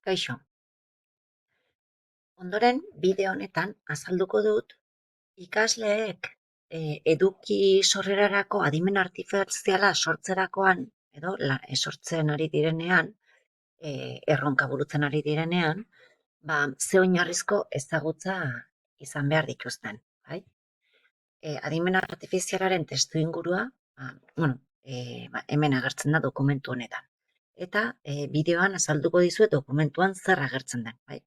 Kaixo, ondoren bideo honetan azalduko dut ikasleek eduki sorrerarako adimen artifiziala sortzerakoan edo sortzen ari direnean, erronka burutzen ari direnean, ze oinarrizko ezagutza izan behar dituzten. Bai? Adimen artifizialaren testu ingurua, hemen agertzen da dokumentu honetan. Eta bideoan azalduko dizuet dokumentuan zer agertzen den. Bai?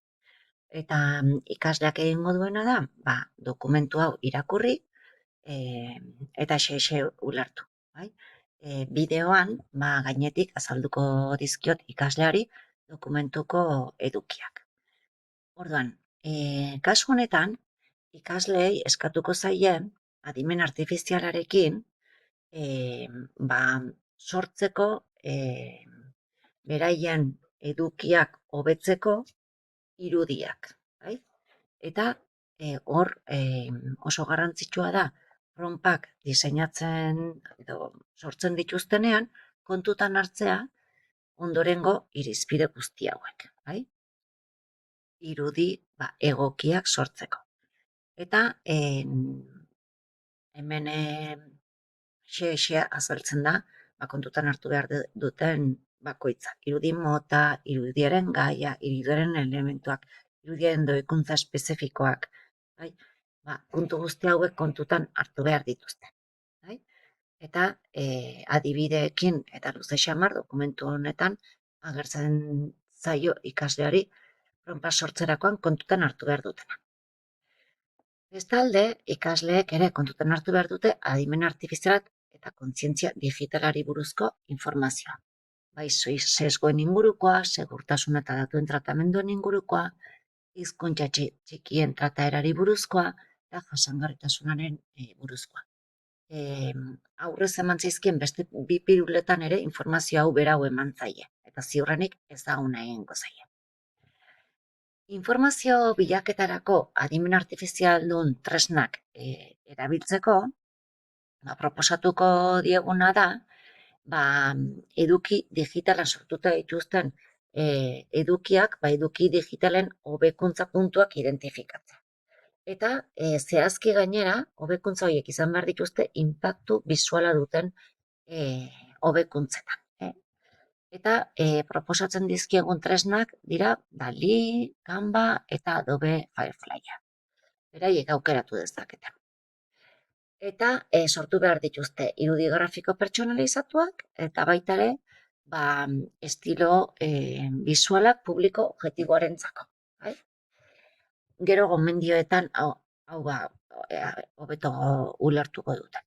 Eta ikasleak egingo duena da, dokumentu hau irakurri eta xe ulertu. Bai? Bideoan, gainetik azalduko dizkiot ikasleari dokumentuko edukiak. Orduan, kasu honetan, ikasleei eskatuko zaie adimen artifizialarekin sortzeko beraien edukiak hobetzeko irudiak. Bai? Eta hor oso garrantzitsua da pronpak diseinatzen edo sortzen dituztenean kontutan hartzea ondorengo irizpide guzti hauek. Bai? Irudi egokiak sortzeko. Eta hemen xe azaltzen da kontutan hartu behar duten bakoitza. Irudi mota, irudiaren gaia, irudiaren elementuak, irudiaren doikuntza espezifikoak. Bai? Puntu guzti hauek kontutan hartu behar dituzte. Bai? Eta adibideekin eta luze xamar dokumentu honetan agertzen zaio ikasleari pronpa sortzerakoan kontutan hartu behar dutena. Bestalde, ikasleek ere kontutan hartu behar dute adimen artifizialak eta kontzientzia digitalari buruzko informazioa. Bai, sesgoen ingurukoa, segurtasuna eta datuen tratamenduen ingurukoa, hizkuntza txikien trataerari buruzkoa eta jasangarritasunaren buruzkoa. Aurrez eman zaizkien beste bi piruletan ere informazio hau berau eman zaie, eta ziurrenik ezaguna egingo zaie. Informazio bilaketarako adimen artifizialdun tresnak erabiltzeko, proposatuko dieguna da, eduki digitalan sortuta dituzten edukiak, eduki digitalen hobekuntza puntuak identifikatzen. Eta zehazki gainera, hobekuntza horiek izan behar dituzte inpaktu bisuala duten hobekuntzetan. Eta proposatzen dizkiegun tresnak dira DALL-E, Canva eta Adobe Firefly. Beraiek aukeratu dezakete. Eta sortu behar dituzte irudi grafiko pertsonalizatuak eta baita ere estilo bisualak publiko objektiboarentzako. Gero gomendioetan hau hobeto ulertuko dute.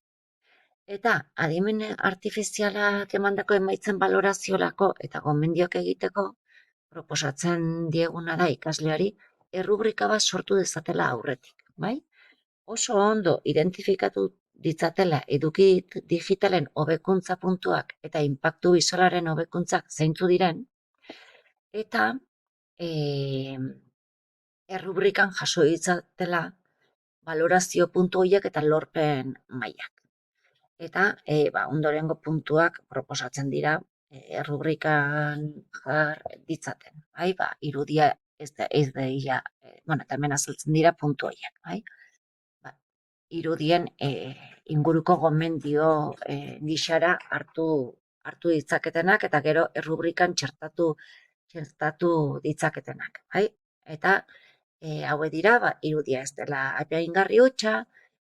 Eta adimen artifizialak emandako emaitzen baloraziolako eta gomendioak egiteko proposatzen dieguna da ikasleari errubrika bat sortu dezatela aurretik. Bai? Oso ondo identifikatu ditzatela eduki digitalen hobekuntza puntuak eta inpaktu bisualaren hobekuntzak zeintzu diren, eta errubrikan jaso ditzatela balorazio puntu horiek eta lorpen mailak. Eta ondorengo puntuak proposatzen dira errubrikan jar ditzaten. Irudia ez da eta hemen azaltzen dira puntu horiek. Irudien inguruko gomendio gixara hartu ditzaketenak eta gero errubrikan txertatu ditzaketenak. Eta haue dira, irudia ez dela apaingarri hutsa,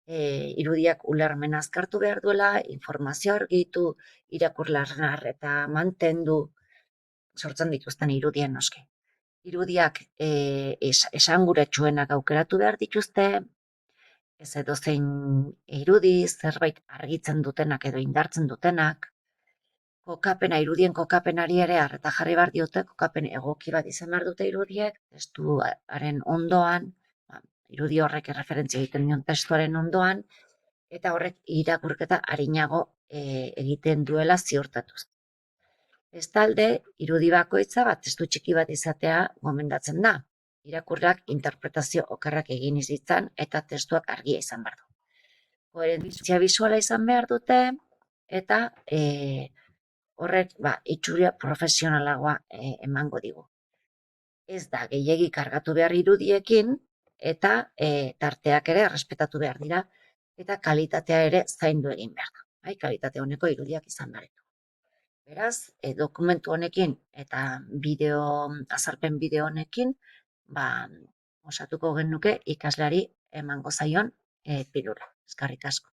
irudiak ulermen azkartu behar duela, informazio argitu, irakurlar eta mantendu sortzen dituzten irudien noski. Irudiak esanguratsuenak aukeratu behar dituzte, ez edozein irudi, zerbait argitzen dutenak edo indartzen dutenak, irudien kokapenari ere arreta jarri behar diote, kokapen egoki bat izan behar dute irudiek, testuaren ondoan, irudi horrek erreferentzia egiten dion testuaren ondoan, eta horrek irakurketa arinago egiten duela ziurtatuz. Bestalde, irudi bakoitza testu txiki bat izatea gomendatzen da. Irakurrak interpretazio okerrak egin izitzan eta testuak argia izan behar du. Koherentzia bisuala izan behar dute eta horrek itxuria profesionalagoa emango digu. ez da gehiegi kargatu behar irudiekin, eta tarteak ere respetatu behar dira, eta kalitatea ere zaindu egin behar da. Bai, kalitate honeko irudiak izan behar ditu. Beraz, dokumentu honekin eta azalpen bideo honekin, osatuko genuke ikasleari emango zaion pilula. Eskerrik asko.